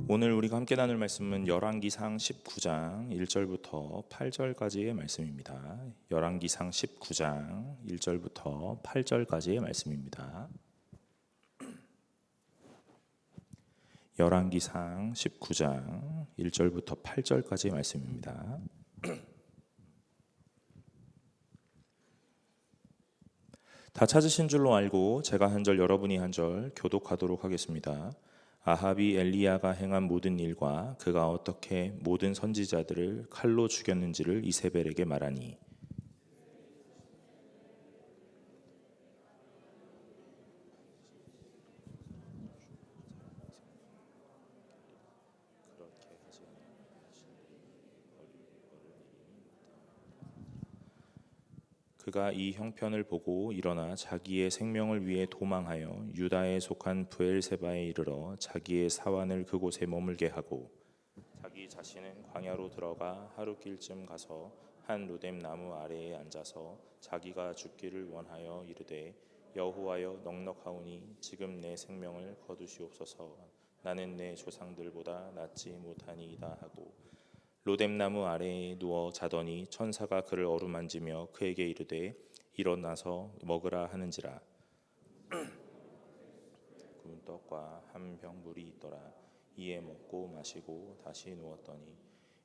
오늘 우리가 함께 나눌 말씀은 열왕기상 19장 1절부터 8절까지의 말씀입니다. 열왕기상 19장 1절부터 8절까지의 말씀입니다. 열왕기상 19장 1절부터 8절까지의 말씀입니다. 다 찾으신 줄로 알고 제가 한 절 여러분이 한 절 교독하도록 하겠습니다. 아합이 엘리야가 행한 모든 일과 그가 어떻게 모든 선지자들을 칼로 죽였는지를 이세벨에게 말하니 그가 이 형편을 보고 일어나 자기의 생명을 위해 도망하여 유다에 속한 브엘세바에 이르러 자기의 사환을 그곳에 머물게 하고 자기 자신은 광야로 들어가 하루길쯤 가서 한 로뎀 나무 아래에 앉아서 자기가 죽기를 원하여 이르되 여호와여 넉넉하오니 지금 내 생명을 거두시옵소서. 나는 내 조상들보다 낫지 못하니이다 하고 로뎀나무 아래에 누워 자더니 천사가 그를 어루만지며 그에게 이르되 일어나서 먹으라 하는지라. 구운 떡과 한 병 물이 있더라. 이에 먹고 마시고 다시 누웠더니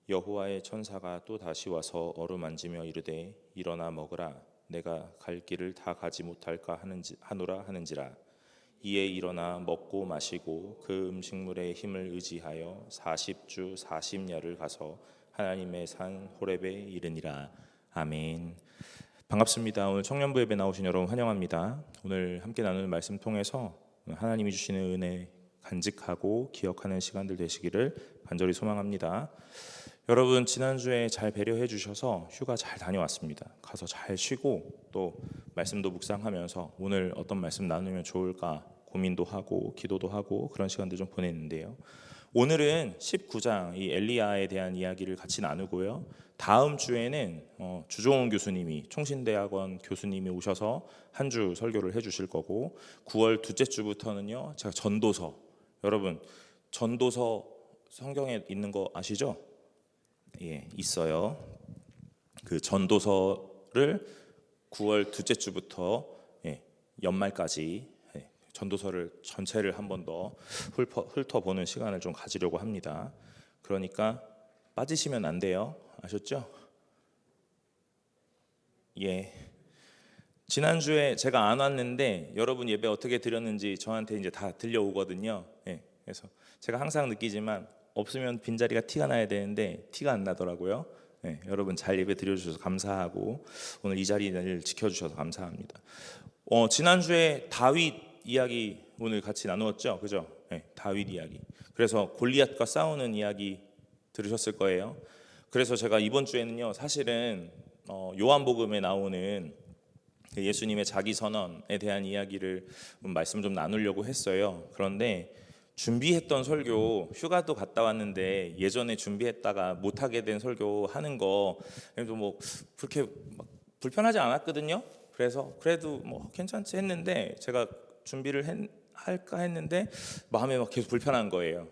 여호와의 천사가 또 다시 와서 어루만지며 이르되 일어나 먹으라. 내가 갈 길을 다 가지 못할까 하노라 하는지라. 이에 일어나 먹고 마시고 그 음식물의 힘을 의지하여 40주 40야를 가서 하나님의 산 호렙에 이르니라. 아멘. 반갑습니다. 오늘 청년부 예배 나오신 여러분 환영합니다. 오늘 함께 나누는 말씀 통해서 하나님이 주시는 은혜 간직하고 기억하는 시간들 되시기를 간절히 소망합니다. 여러분 지난주에 잘 배려해 주셔서 휴가 잘 다녀왔습니다. 가서 잘 쉬고 또 말씀도 묵상하면서 오늘 어떤 말씀 나누면 좋을까 고민도 하고 기도도 하고 그런 시간들 좀 보냈는데요. 오늘은 19장 이 엘리야에 대한 이야기를 같이 나누고요. 다음 주에는 주종훈 교수님이 총신대학원 교수님이 오셔서 한 주 설교를 해주실 거고 9월 둘째 주부터는요 제가 전도서, 여러분 전도서 성경에 있는 거 아시죠? 예, 있어요. 그 전도서를 9월 둘째 주부터 연말까지 전도서를 전체를 한 번 더 훑어보는 시간을 좀 가지려고 합니다. 그러니까 빠지시면 안 돼요. 아셨죠? 예. 지난주에 제가 안 왔는데 여러분 예배 어떻게 드렸는지 저한테 이제 다 들려오거든요. 예. 그래서 제가 항상 느끼지만 없으면 빈자리가 티가 나야 되는데 티가 안 나더라고요. 네, 여러분 잘 예배 드려주셔서 감사하고 오늘 이 자리를 지켜주셔서 감사합니다. 지난주에 다윗 이야기 오늘 같이 나누었죠, 그죠? 네, 다윗 이야기. 그래서 골리앗과 싸우는 이야기 들으셨을 거예요. 그래서 제가 이번 주에는요, 사실은 요한복음에 나오는 예수님의 자기 선언에 대한 이야기를 말씀 좀 나누려고 했어요. 그런데 준비했던 설교, 휴가도 갔다 왔는데 예전에 준비했다가 못하게 된 설교 하는 거 뭐 그렇게 막 불편하지 않았거든요. 그래서 그래도 뭐 괜찮지 했는데 제가 준비를 할까 했는데 마음에 막 계속 불편한 거예요.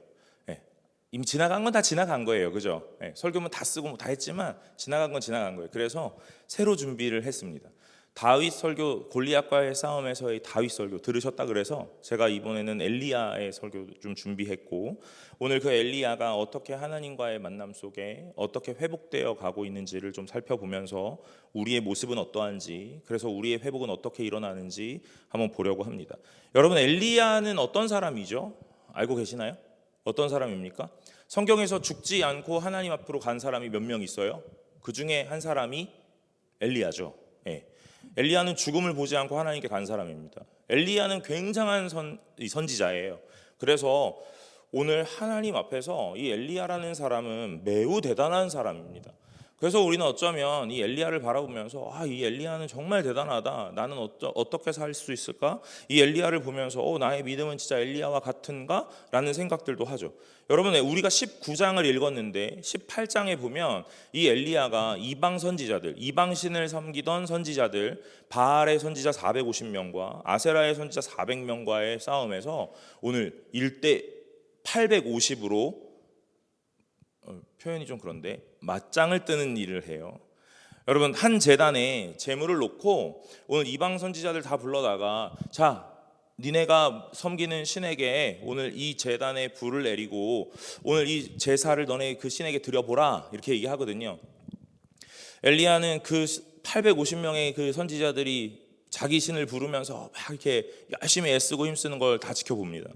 네. 이미 지나간 건 다 지나간 거예요, 그죠? 네. 설교문 다 쓰고 뭐 다 했지만 지나간 건 지나간 거예요. 그래서 새로 준비를 했습니다. 다윗 설교, 골리앗과의 싸움에서의 다윗 설교 들으셨다 그래서 제가 이번에는 엘리야의 설교 좀 준비했고 오늘 그 엘리야가 어떻게 하나님과의 만남 속에 어떻게 회복되어 가고 있는지를 좀 살펴보면서 우리의 모습은 어떠한지, 그래서 우리의 회복은 어떻게 일어나는지 한번 보려고 합니다. 여러분, 엘리야는 어떤 사람이죠? 알고 계시나요? 어떤 사람입니까? 성경에서 죽지 않고 하나님 앞으로 간 사람이 몇 명 있어요? 그 중에 한 사람이 엘리야죠. 예. 엘리야는 죽음을 보지 않고 하나님께 간 사람입니다. 엘리야는 굉장한 선지자예요. 그래서 오늘 하나님 앞에서 이 엘리야라는 사람은 매우 대단한 사람입니다. 그래서 우리는 어쩌면 이 엘리야를 바라보면서 이 엘리야는 정말 대단하다. 나는 어떻게 살 수 있을까? 이 엘리야를 보면서 나의 믿음은 진짜 엘리야와 같은가? 라는 생각들도 하죠. 여러분, 우리가 19장을 읽었는데 18장에 보면 이 엘리야가 이방 선지자들, 이방신을 섬기던 선지자들, 바알의 선지자 450명과 아세라의 선지자 400명과의 싸움에서 오늘 1대 850으로 표현이 좀 그런데 맞짱을 뜨는 일을 해요. 여러분, 한 제단에 제물을 놓고 오늘 이방 선지자들 다 불러다가 자, 니네가 섬기는 신에게 오늘 이 제단에 불을 내리고 오늘 이 제사를 너네 그 신에게 드려보라 이렇게 얘기하거든요. 엘리야는 그 850명의 그 선지자들이 자기 신을 부르면서 막 이렇게 열심히 애쓰고 힘쓰는 걸 다 지켜봅니다.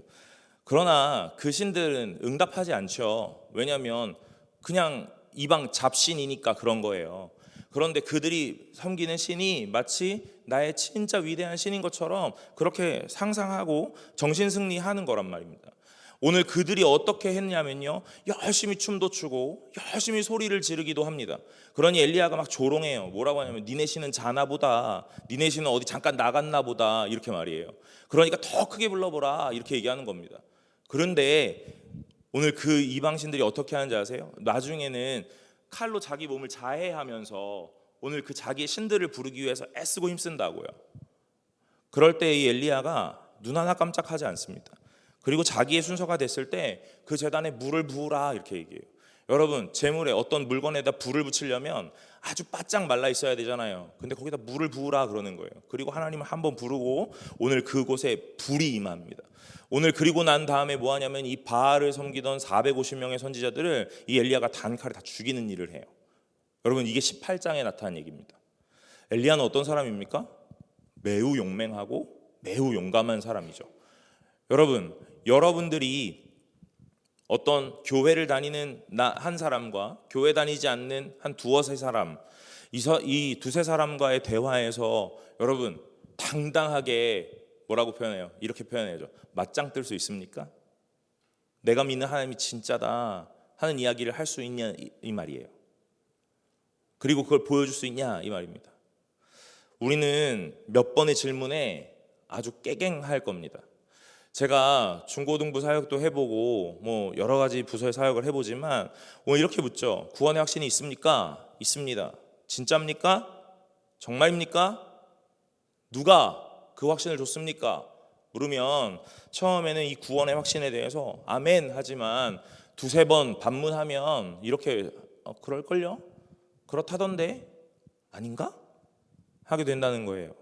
그러나 그 신들은 응답하지 않죠. 왜냐하면 그냥 이방 잡신이니까 그런 거예요. 그런데 그들이 섬기는 신이 마치 나의 진짜 위대한 신인 것처럼 그렇게 상상하고 정신승리하는 거란 말입니다. 오늘 그들이 어떻게 했냐면요, 열심히 춤도 추고 열심히 소리를 지르기도 합니다. 그러니 엘리야가 막 조롱해요. 뭐라고 하냐면 니네 신은 자나 보다, 니네 신은 어디 잠깐 나갔나 보다 이렇게 말이에요. 그러니까 더 크게 불러보라 이렇게 얘기하는 겁니다. 그런데 오늘 그 이방신들이 어떻게 하는지 아세요? 나중에는 칼로 자기 몸을 자해하면서 오늘 그 자기의 신들을 부르기 위해서 애쓰고 힘쓴다고요. 그럴 때 이 엘리야가 눈 하나 깜짝하지 않습니다. 그리고 자기의 순서가 됐을 때 그 제단에 물을 부으라 이렇게 얘기해요. 여러분, 제물에 어떤 물건에다 불을 붙이려면 아주 바짝 말라 있어야 되잖아요. 근데 거기다 물을 부으라 그러는 거예요. 그리고 하나님을 한번 부르고 오늘 그곳에 불이 임합니다. 오늘 그리고 난 다음에 뭐 하냐면 이 바알을 섬기던 450명의 선지자들을 이 엘리야가 단칼에 다 죽이는 일을 해요. 여러분, 이게 18장에 나타난 얘기입니다. 엘리야는 어떤 사람입니까? 매우 용맹하고 매우 용감한 사람이죠. 여러분, 여러분들이 어떤 교회를 다니는 한 사람과 교회 다니지 않는 한 두세 사람, 이 두세 사람과의 대화에서 여러분 당당하게 뭐라고 표현해요? 이렇게 표현해야죠. 맞짱 뜰 수 있습니까? 내가 믿는 하나님이 진짜다 하는 이야기를 할 수 있냐 이 말이에요. 그리고 그걸 보여줄 수 있냐 이 말입니다. 우리는 몇 번의 질문에 아주 깨갱할 겁니다. 제가 중고등부 사역도 해보고 뭐 여러 가지 부서의 사역을 해보지만 오늘 이렇게 묻죠. 구원의 확신이 있습니까? 있습니다. 진짜입니까? 정말입니까? 누가 그 확신을 줬습니까? 물으면 처음에는 이 구원의 확신에 대해서 아멘 하지만 두세 번 반문하면 이렇게 그럴걸요? 그렇다던데? 아닌가? 하게 된다는 거예요.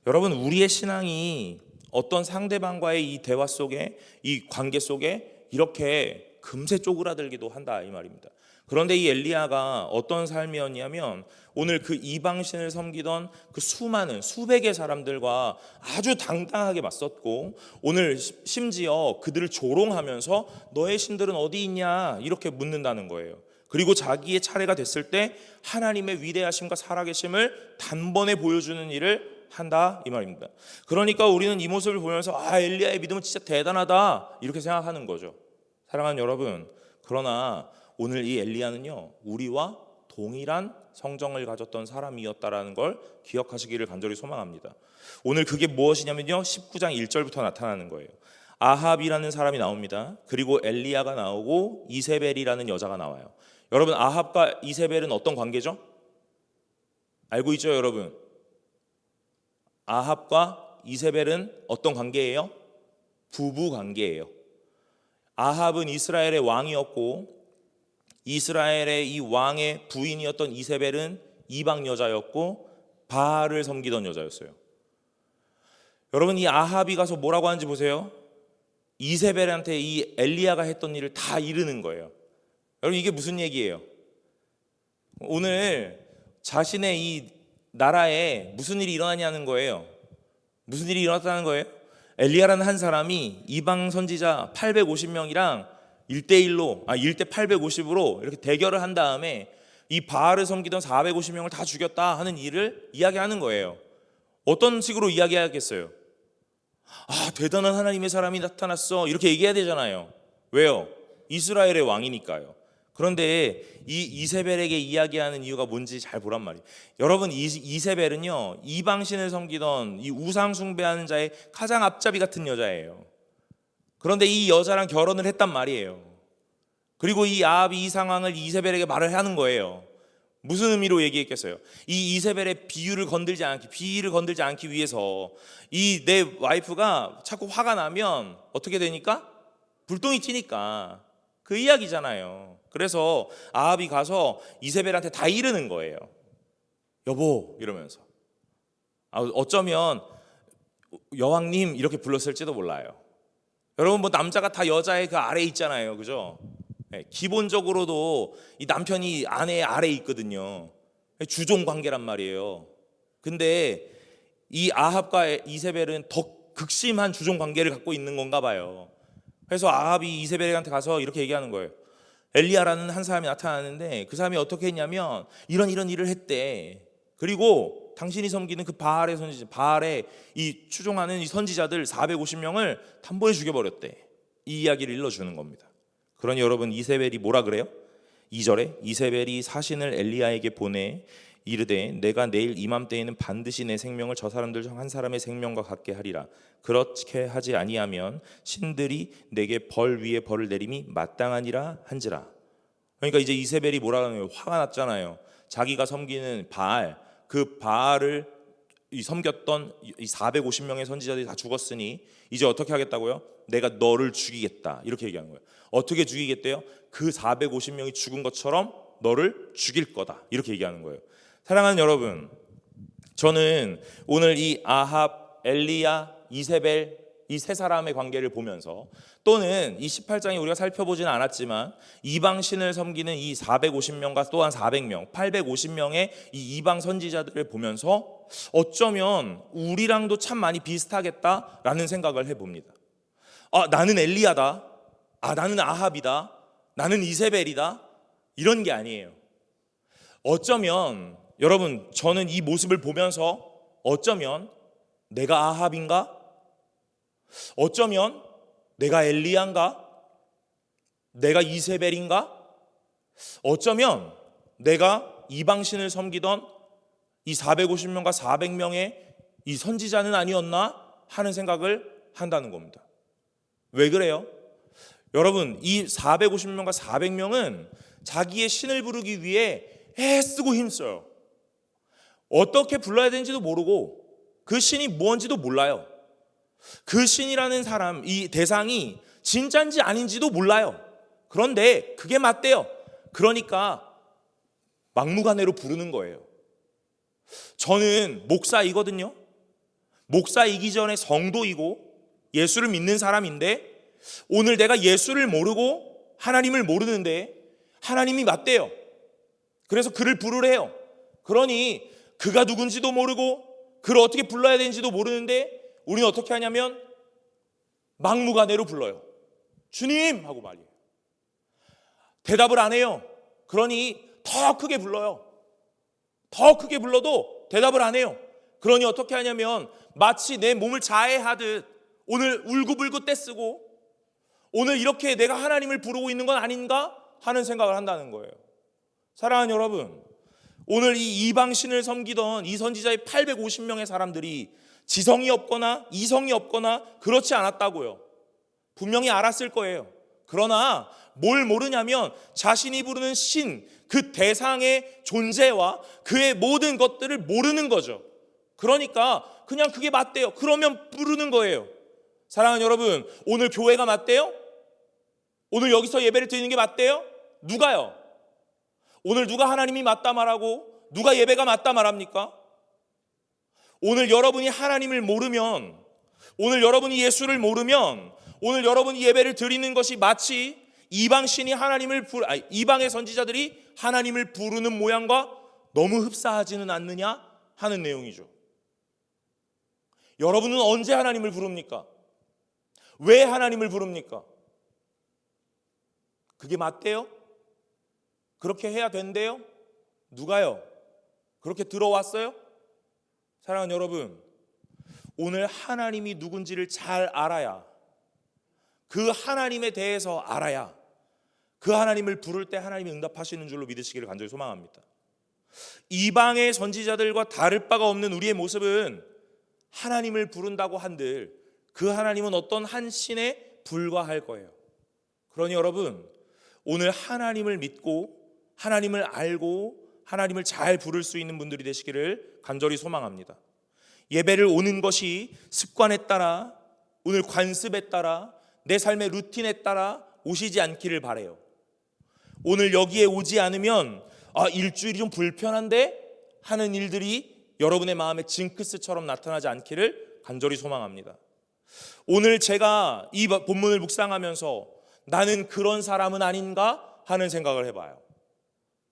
여러분, 우리의 신앙이 어떤 상대방과의 이 대화 속에 이 관계 속에 이렇게 금세 쪼그라들기도 한다 이 말입니다. 그런데 이 엘리야가 어떤 삶이었냐면 오늘 그 이방신을 섬기던 그 수많은 수백의 사람들과 아주 당당하게 맞섰고 오늘 심지어 그들을 조롱하면서 너의 신들은 어디 있냐 이렇게 묻는다는 거예요. 그리고 자기의 차례가 됐을 때 하나님의 위대하심과 살아계심을 단번에 보여주는 일을 한다 이 말입니다. 그러니까 우리는 이 모습을 보면서 엘리야의 믿음은 진짜 대단하다 이렇게 생각하는 거죠. 사랑하는 여러분, 그러나 오늘 이 엘리야는요 우리와 동일한 성정을 가졌던 사람이었다라는 걸 기억하시기를 간절히 소망합니다. 오늘 그게 무엇이냐면요 19장 1절부터 나타나는 거예요. 아합이라는 사람이 나옵니다. 그리고 엘리야가 나오고 이세벨이라는 여자가 나와요. 여러분, 아합과 이세벨은 어떤 관계죠? 알고 있죠 여러분? 아합과 이세벨은 어떤 관계예요? 부부 관계예요. 아합은 이스라엘의 왕이었고 이스라엘의 이 왕의 부인이었던 이세벨은 이방 여자였고 바알을 섬기던 여자였어요. 여러분, 이 아합이 가서 뭐라고 하는지 보세요. 이세벨한테 이 엘리야가 했던 일을 다 이르는 거예요. 여러분, 이게 무슨 얘기예요? 오늘 자신의 이 나라에 무슨 일이 일어나냐는 거예요. 무슨 일이 일어났다는 거예요? 엘리야라는 한 사람이 이방 선지자 850명이랑 1대 850으로 이렇게 대결을 한 다음에 이 바알을 섬기던 450명을 다 죽였다 하는 일을 이야기하는 거예요. 어떤 식으로 이야기하겠어요? 대단한 하나님의 사람이 나타났어 이렇게 얘기해야 되잖아요. 왜요? 이스라엘의 왕이니까요. 그런데 이 이세벨에게 이야기하는 이유가 뭔지 잘 보란 말이에요. 여러분, 이세벨은요 이방신을 섬기던 이 우상 숭배하는 자의 가장 앞잡이 같은 여자예요. 그런데 이 여자랑 결혼을 했단 말이에요. 그리고 이 아합이 이 상황을 이세벨에게 말을 하는 거예요. 무슨 의미로 얘기했겠어요? 이 이세벨의 비위를 건들지 않기 위해서 이 내 와이프가 자꾸 화가 나면 어떻게 되니까? 불똥이 튀니까 그 이야기잖아요. 그래서 아합이 가서 이세벨한테 다 이르는 거예요. 여보 이러면서. 어쩌면 여왕님 이렇게 불렀을지도 몰라요. 여러분 뭐 남자가 다 여자의 그 아래에 있잖아요, 그죠? 네, 기본적으로도 이 남편이 아내의 아래에 있거든요. 주종 관계란 말이에요. 근데 이 아합과 이세벨은 더 극심한 주종 관계를 갖고 있는 건가 봐요. 그래서 아합이 이세벨한테 가서 이렇게 얘기하는 거예요. 엘리야라는 한 사람이 나타나는데 그 사람이 어떻게 했냐면 이런 일을 했대. 그리고 당신이 섬기는 그 바알의 선지자, 바알의 이 추종하는 이 선지자들 450명을 단번에 죽여버렸대. 이 이야기를 일러주는 겁니다. 그러니 여러분 이세벨이 뭐라 그래요? 2절에 이세벨이 사신을 엘리야에게 보내 이르되 내가 내일 이맘때에는 반드시 내 생명을 저 사람들 중 한 사람의 생명과 같게 하리라. 그렇게 하지 아니하면 신들이 내게 벌 위에 벌을 내림이 마땅하니라 한지라. 그러니까 이제 이세벨이 뭐라 하는 거예요? 화가 났잖아요. 자기가 섬기는 바알, 그 바알을 섬겼던 이 450명의 선지자들이 다 죽었으니 이제 어떻게 하겠다고요? 내가 너를 죽이겠다 이렇게 얘기하는 거예요. 어떻게 죽이겠대요? 그 450명이 죽은 것처럼 너를 죽일 거다 이렇게 얘기하는 거예요. 사랑하는 여러분, 저는 오늘 이 아합, 엘리야, 이세벨 이 세 사람의 관계를 보면서 또는 이 18장에 우리가 살펴보지는 않았지만 이방 신을 섬기는 이 450명과 또한 400명, 850명의 이 이방 선지자들을 보면서 어쩌면 우리랑도 참 많이 비슷하겠다라는 생각을 해봅니다. 나는 엘리야다, 나는 아합이다, 나는 이세벨이다 이런 게 아니에요. 어쩌면 여러분 저는 이 모습을 보면서 어쩌면 내가 아합인가? 어쩌면 내가 엘리야인가? 내가 이세벨인가? 어쩌면 내가 이방신을 섬기던 이 450명과 400명의 이 선지자는 아니었나 하는 생각을 한다는 겁니다. 왜 그래요? 여러분 이 450명과 400명은 자기의 신을 부르기 위해 애쓰고 힘써요. 어떻게 불러야 되는지도 모르고 그 신이 뭔지도 몰라요. 그 신이라는 사람, 이 대상이 진짜인지 아닌지도 몰라요. 그런데 그게 맞대요. 그러니까 막무가내로 부르는 거예요. 저는 목사이거든요. 목사이기 전에 성도이고 예수를 믿는 사람인데 오늘 내가 예수를 모르고 하나님을 모르는데 하나님이 맞대요. 그래서 그를 부르래요. 그러니 그가 누군지도 모르고 그를 어떻게 불러야 되는지도 모르는데 우리는 어떻게 하냐면 막무가내로 불러요. 주님 하고 말이에요. 대답을 안 해요. 그러니 더 크게 불러요. 더 크게 불러도 대답을 안 해요. 그러니 어떻게 하냐면 마치 내 몸을 자해하듯 오늘 울고불고 떼쓰고 오늘 이렇게 내가 하나님을 부르고 있는 건 아닌가 하는 생각을 한다는 거예요. 사랑하는 여러분, 오늘 이 이방신을 섬기던 이 선지자의 850명의 사람들이 지성이 없거나 이성이 없거나 그렇지 않았다고요. 분명히 알았을 거예요. 그러나 뭘 모르냐면 자신이 부르는 신, 그 대상의 존재와 그의 모든 것들을 모르는 거죠. 그러니까 그냥 그게 맞대요. 그러면 부르는 거예요. 사랑하는 여러분, 오늘 교회가 맞대요? 오늘 여기서 예배를 드리는 게 맞대요? 누가요? 오늘 누가 하나님이 맞다 말하고 누가 예배가 맞다 말합니까? 오늘 여러분이 하나님을 모르면, 오늘 여러분이 예수를 모르면, 오늘 여러분이 예배를 드리는 것이 마치 이방신이 이방의 선지자들이 하나님을 부르는 모양과 너무 흡사하지는 않느냐 하는 내용이죠. 여러분은 언제 하나님을 부릅니까? 왜 하나님을 부릅니까? 그게 맞대요? 그렇게 해야 된대요? 누가요? 그렇게 들어왔어요? 사랑하는 여러분, 오늘 하나님이 누군지를 잘 알아야, 그 하나님에 대해서 알아야 그 하나님을 부를 때 하나님이 응답하시는 줄로 믿으시기를 간절히 소망합니다. 이방의 선지자들과 다를 바가 없는 우리의 모습은 하나님을 부른다고 한들 그 하나님은 어떤 한 신에 불과할 거예요. 그러니 여러분, 오늘 하나님을 믿고 하나님을 알고 하나님을 잘 부를 수 있는 분들이 되시기를 간절히 소망합니다. 예배를 오는 것이 습관에 따라, 오늘 관습에 따라 내 삶의 루틴에 따라 오시지 않기를 바라요. 오늘 여기에 오지 않으면 일주일이 좀 불편한데 하는 일들이 여러분의 마음에 징크스처럼 나타나지 않기를 간절히 소망합니다. 오늘 제가 이 본문을 묵상하면서 나는 그런 사람은 아닌가 하는 생각을 해봐요.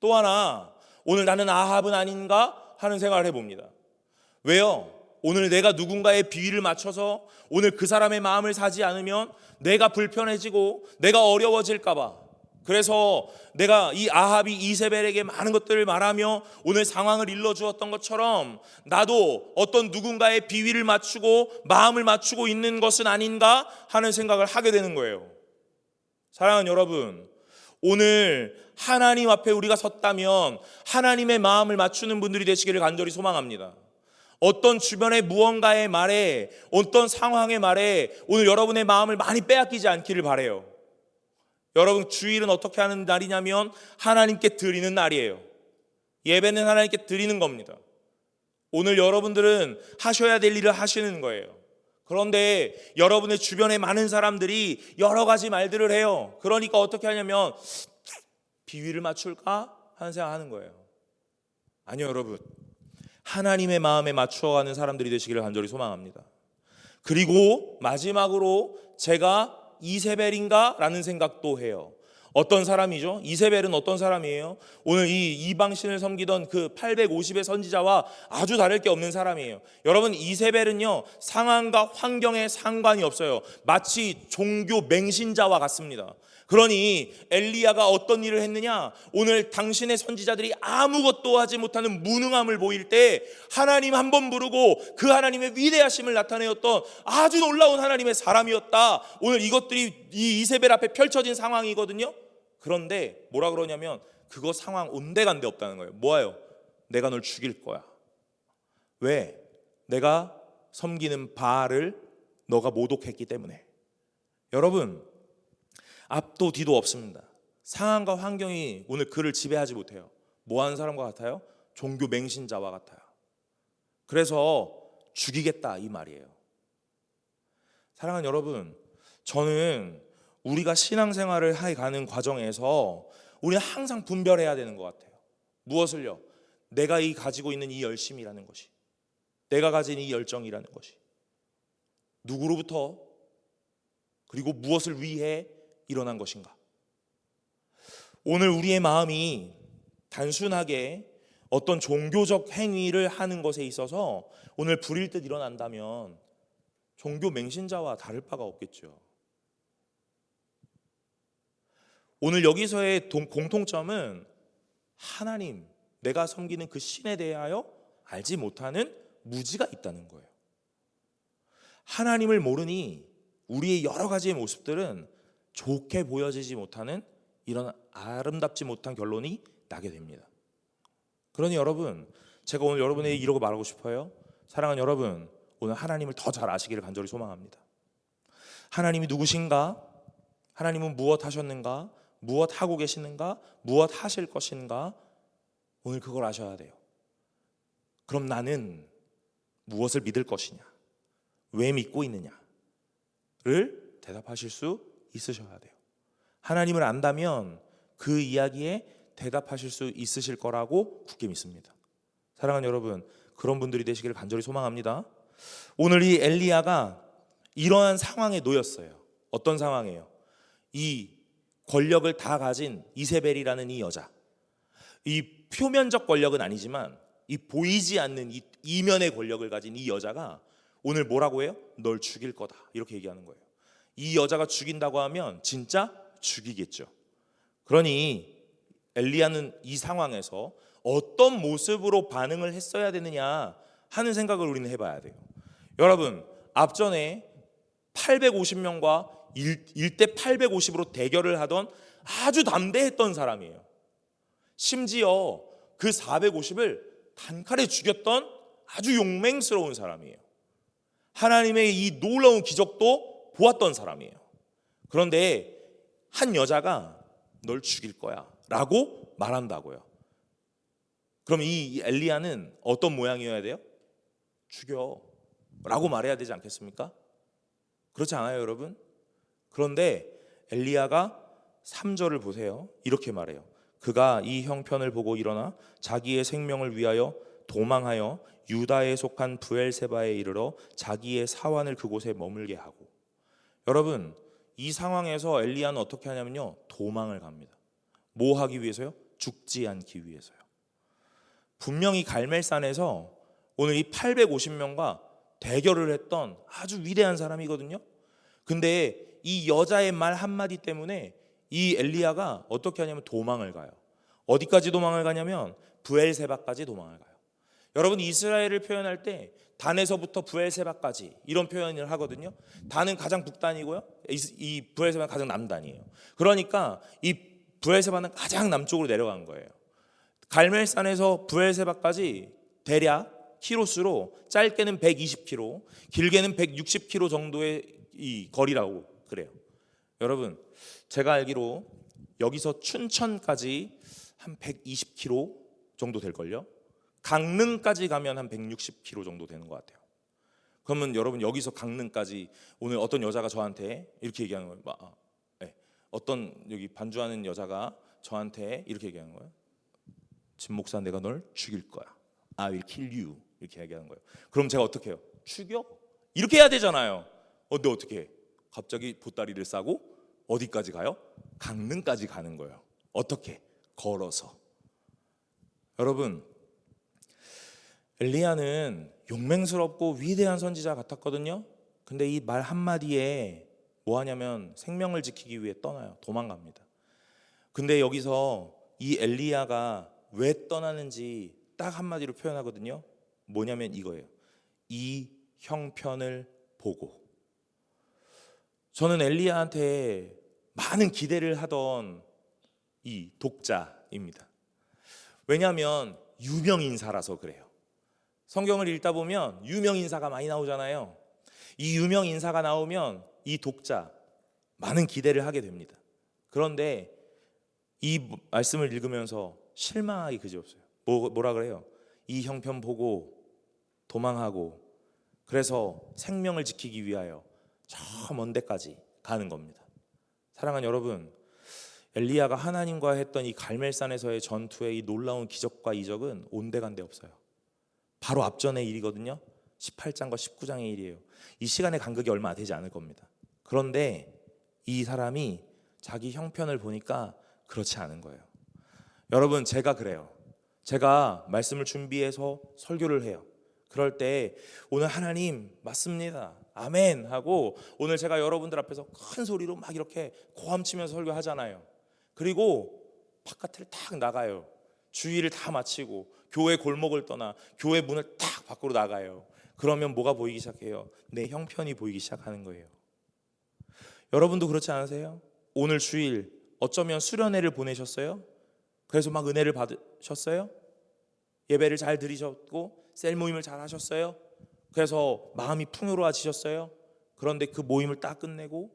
또 하나, 오늘 나는 아합은 아닌가 하는 생각을 해봅니다. 왜요? 오늘 내가 누군가의 비위를 맞춰서 오늘 그 사람의 마음을 사지 않으면 내가 불편해지고 내가 어려워질까 봐, 그래서 내가 이 아합이 이세벨에게 많은 것들을 말하며 오늘 상황을 일러주었던 것처럼 나도 어떤 누군가의 비위를 맞추고 마음을 맞추고 있는 것은 아닌가 하는 생각을 하게 되는 거예요. 사랑하는 여러분, 오늘 하나님 앞에 우리가 섰다면 하나님의 마음을 맞추는 분들이 되시기를 간절히 소망합니다. 어떤 주변의 무언가의 말에, 어떤 상황의 말에 오늘 여러분의 마음을 많이 빼앗기지 않기를 바라요. 여러분, 주일은 어떻게 하는 날이냐면 하나님께 드리는 날이에요. 예배는 하나님께 드리는 겁니다. 오늘 여러분들은 하셔야 될 일을 하시는 거예요. 그런데 여러분의 주변에 많은 사람들이 여러 가지 말들을 해요. 그러니까 어떻게 하냐면 비위를 맞출까 하는 생각하는 거예요. 아니요, 여러분, 하나님의 마음에 맞춰가는 사람들이 되시기를 간절히 소망합니다. 그리고 마지막으로 제가 이세벨인가? 라는 생각도 해요. 어떤 사람이죠? 이세벨은 어떤 사람이에요? 오늘 이 이방신을 섬기던 그 850의 선지자와 아주 다를 게 없는 사람이에요. 여러분, 이세벨은요, 상황과 환경에 상관이 없어요. 마치 종교 맹신자와 같습니다. 그러니 엘리야가 어떤 일을 했느냐? 오늘 당신의 선지자들이 아무것도 하지 못하는 무능함을 보일 때 하나님 한 번 부르고 그 하나님의 위대하심을 나타내었던 아주 놀라운 하나님의 사람이었다. 오늘 이것들이 이 이세벨 앞에 펼쳐진 상황이거든요. 그런데 뭐라 그러냐면 그거 상황 온데간데 없다는 거예요. 뭐예요? 내가 널 죽일 거야. 왜? 내가 섬기는 바알을 너가 모독했기 때문에. 여러분, 앞도 뒤도 없습니다. 상황과 환경이 오늘 그를 지배하지 못해요. 뭐 하는 사람과 같아요? 종교 맹신자와 같아요. 그래서 죽이겠다 이 말이에요. 사랑하는 여러분, 저는 우리가 신앙생활을 해가는 과정에서 우리는 항상 분별해야 되는 것 같아요. 무엇을요? 내가 가지고 있는 이 열심이라는 것이, 내가 가진 이 열정이라는 것이 누구로부터 그리고 무엇을 위해 일어난 것인가? 오늘 우리의 마음이 단순하게 어떤 종교적 행위를 하는 것에 있어서 오늘 불일 듯 일어난다면 종교 맹신자와 다를 바가 없겠죠. 오늘 여기서의 공통점은 하나님, 내가 섬기는 그 신에 대하여 알지 못하는 무지가 있다는 거예요. 하나님을 모르니 우리의 여러 가지의 모습들은 좋게 보여지지 못하는 이런 아름답지 못한 결론이 나게 됩니다. 그러니 여러분, 제가 오늘 여러분에게 이러고 말하고 싶어요. 사랑하는 여러분, 오늘 하나님을 더 잘 아시기를 간절히 소망합니다. 하나님이 누구신가? 하나님은 무엇 하셨는가? 무엇 하고 계시는가? 무엇 하실 것인가? 오늘 그걸 아셔야 돼요. 그럼 나는 무엇을 믿을 것이냐? 왜 믿고 있느냐를 대답하실 수 있으셔야 돼요. 하나님을 안다면 그 이야기에 대답하실 수 있으실 거라고 굳게 믿습니다. 사랑하는 여러분, 그런 분들이 되시기를 간절히 소망합니다. 오늘 이 엘리야가 이러한 상황에 놓였어요. 어떤 상황이에요? 이 권력을 다 가진 이세벨이라는 이 여자, 이 표면적 권력은 아니지만 이 보이지 않는 이 이면의 권력을 가진 이 여자가 오늘 뭐라고 해요? 널 죽일 거다, 이렇게 얘기하는 거예요. 이 여자가 죽인다고 하면 진짜 죽이겠죠. 그러니 엘리야는 이 상황에서 어떤 모습으로 반응을 했어야 되느냐 하는 생각을 우리는 해봐야 돼요. 여러분, 앞전에 850명과 1대 850으로 대결을 하던 아주 담대했던 사람이에요. 심지어 그 450을 단칼에 죽였던 아주 용맹스러운 사람이에요. 하나님의 이 놀라운 기적도 보았던 사람이에요. 그런데 한 여자가 널 죽일 거야 라고 말한다고요. 그럼 이 엘리야는 어떤 모양이어야 돼요? 죽여 라고 말해야 되지 않겠습니까? 그렇지 않아요, 여러분? 그런데 엘리야가 3절을 보세요. 이렇게 말해요. 그가 이 형편을 보고 일어나 자기의 생명을 위하여 도망하여 유다에 속한 브엘세바에 이르러 자기의 사환을 그곳에 머물게 하고. 여러분, 이 상황에서 엘리야는 어떻게 하냐면요, 도망을 갑니다. 뭐 하기 위해서요? 죽지 않기 위해서요. 분명히 갈멜산에서 오늘 이 850명과 대결을 했던 아주 위대한 사람이거든요. 근데 이 여자의 말 한마디 때문에 이 엘리야가 어떻게 하냐면 도망을 가요. 어디까지 도망을 가냐면 브엘세바까지 도망을 가요. 여러분, 이스라엘을 표현할 때 단에서부터 브엘세바까지 이런 표현을 하거든요. 단은 가장 북단이고요, 이 브엘세바는 가장 남단이에요. 그러니까 이 브엘세바는 가장 남쪽으로 내려간 거예요. 갈멜산에서 브엘세바까지 대략 키로수로 짧게는 120km, 길게는 160km 정도의 이 거리라고 그래요. 여러분, 제가 알기로 여기서 춘천까지 한 120km 정도 될걸요. 강릉까지 가면 한 160km 정도 되는 것 같아요. 그러면 여러분, 여기서 강릉까지 오늘 어떤 여자가 저한테 이렇게 얘기하는 거예요. 어떤 여기 반주하는 여자가 저한테 이렇게 얘기하는 거예요. 진 목사, 내가 널 죽일 거야. I will kill you. 이렇게 얘기하는 거예요. 그럼 제가 어떻게 해요? 죽여? 이렇게 해야 되잖아요. 근데 어떻게 해? 갑자기 보따리를 싸고 어디까지 가요? 강릉까지 가는 거예요. 어떻게? 걸어서. 여러분, 엘리야는 용맹스럽고 위대한 선지자 같았거든요. 근데 이 말 한마디에 뭐 하냐면 생명을 지키기 위해 떠나요. 도망갑니다. 근데 여기서 이 엘리야가 왜 떠나는지 딱 한마디로 표현하거든요. 뭐냐면 이거예요. 이 형편을 보고. 저는 엘리야한테 많은 기대를 하던 이 독자입니다. 왜냐하면 유명인사라서 그래요. 성경을 읽다 보면 유명인사가 많이 나오잖아요. 이 유명인사가 나오면 이 독자 많은 기대를 하게 됩니다. 그런데 이 말씀을 읽으면서 실망하기 그지없어요. 뭐라 그래요? 이 형편 보고 도망하고, 그래서 생명을 지키기 위하여 저 먼 데까지 가는 겁니다. 사랑하는 여러분, 엘리야가 하나님과 했던 이 갈멜산에서의 전투의 이 놀라운 기적과 이적은 온데간데 없어요. 바로 앞전의 일이거든요. 18장과 19장의 일이에요. 이 시간의 간격이 얼마 되지 않을 겁니다. 그런데 이 사람이 자기 형편을 보니까 그렇지 않은 거예요. 여러분, 제가 그래요. 제가 말씀을 준비해서 설교를 해요. 그럴 때 오늘 하나님 맞습니다, 아멘 하고 오늘 제가 여러분들 앞에서 큰 소리로 막 이렇게 고함치면서 설교하잖아요. 그리고 바깥을 딱 나가요. 주일을 다 마치고 교회 골목을 떠나 교회 문을 딱 밖으로 나가요. 그러면 뭐가 보이기 시작해요? 내 형편이 보이기 시작하는 거예요. 여러분도 그렇지 않으세요? 오늘 주일 어쩌면 수련회를 보내셨어요? 그래서 막 은혜를 받으셨어요? 예배를 잘 드리셨고 셀 모임을 잘 하셨어요? 그래서 마음이 풍요로워지셨어요? 그런데 그 모임을 딱 끝내고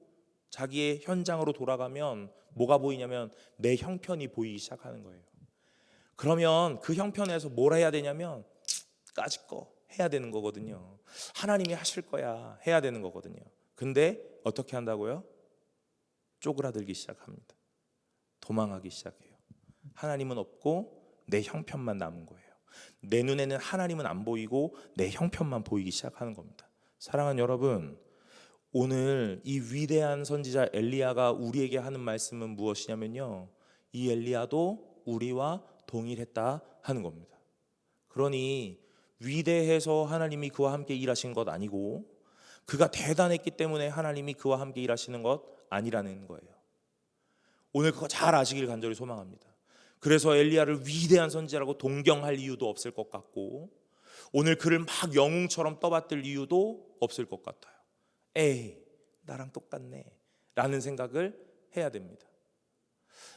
자기의 현장으로 돌아가면 뭐가 보이냐면 내 형편이 보이기 시작하는 거예요. 그러면 그 형편에서 뭘 해야 되냐면 까짓 거 해야 되는 거거든요. 하나님이 하실 거야 해야 되는 거거든요. 근데 어떻게 한다고요? 쪼그라들기 시작합니다. 도망하기 시작해요. 하나님은 없고 내 형편만 남은 거예요. 내 눈에는 하나님은 안 보이고 내 형편만 보이기 시작하는 겁니다. 사랑하는 여러분, 오늘 이 위대한 선지자 엘리야가 우리에게 하는 말씀은 무엇이냐면요, 이 엘리야도 우리와 동일했다 하는 겁니다. 그러니 위대해서 하나님이 그와 함께 일하신 것 아니고, 그가 대단했기 때문에 하나님이 그와 함께 일하시는 것 아니라는 거예요. 오늘 그거 잘 아시길 간절히 소망합니다. 그래서 엘리야를 위대한 선지자라고 동경할 이유도 없을 것 같고, 오늘 그를 막 영웅처럼 떠받들 이유도 없을 것 같아요. 에이, 나랑 똑같네 라는 생각을 해야 됩니다.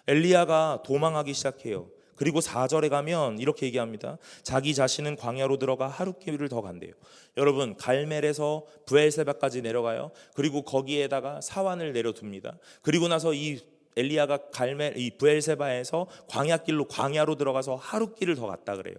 엘리야가 도망하기 시작해요. 그리고 4절에 가면 이렇게 얘기합니다. 자기 자신은 광야로 들어가 하룻길을 더 간대요. 여러분, 갈멜에서 브엘세바까지 내려가요. 그리고 거기에다가 사환을 내려둡니다. 그리고 나서 이 엘리야가 이 브엘세바에서 광야로 들어가서 하룻길을 더 갔다 그래요.